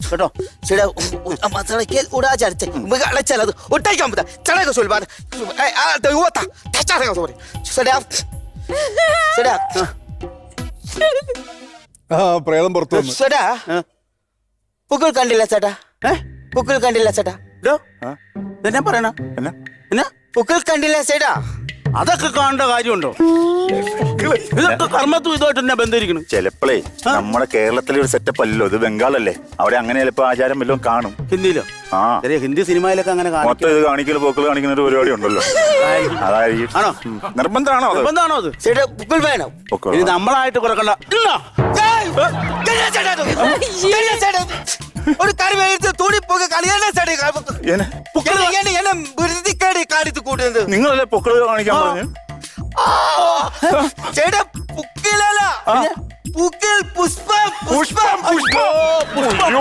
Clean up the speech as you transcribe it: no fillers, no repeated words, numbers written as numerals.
കേട്ടോ ചേട്ടാ മസാലയ്ക്ക് കൂടെ ചരച്ച് അടച്ചാൽ അത് ഒട്ടേക്കാൻ പറ്റാ ചടയൊക്കെ സോറി സോറി ചേട്ടാ ചേട്ടാ പ്രേതം പുറത്തു വന്നു. ചേട്ടാ പൂക്കൾ കണ്ടില്ല ചേട്ടാ പൂക്കൾ കണ്ടില്ല ചേട്ടാ എന്നാ പറയണ എന്നാ പൂക്കൾ കണ്ടില്ല ചേട്ടാ അതൊക്കെ കാണേണ്ട കാര്യമുണ്ടോ? ഇതൊക്കെ കർമ്മത്തും ഇതുമായിട്ട് തന്നെ ബന്ധിരിക്കണം. ചിലപ്പോഴേ നമ്മുടെ കേരളത്തിലെ ഒരു സെറ്റപ്പ് അല്ലല്ലോ, ഇത് ബംഗാളല്ലേ, അവിടെ അങ്ങനെ ചിലപ്പോ ആചാരം വല്ലതും കാണും. ഹിന്ദിയിലോ? ആ ഹിന്ദി സിനിമയിലൊക്കെ അങ്ങനെ മൊത്തം ഇത് കാണിക്കല് പോക്കൾ കാണിക്കുന്ന ഒരു പരിപാടി ഉണ്ടല്ലോ, അതായിരിക്കും. ആണോ? നിർബന്ധമാണോ അത്? നിർബന്ധമാണോ അത്? ചേട്ടാ പൂക്കൾ വേണം. ഇനി നമ്മളായിട്ട് കുറക്കണ്ട. ഒരു കറി വേണ്ടി തുണി പോകെ കളിയാൻ കാണിച്ചു കൂട്ടുന്നത് നിങ്ങളല്ലേ പൊക്കള് കാണിക്കാൻ പറഞ്ഞു? ചേട്ടാ പുക്കിലല്ല പുക്കിൽ പുഷ്പം പുഷ്പം പുഷ്പം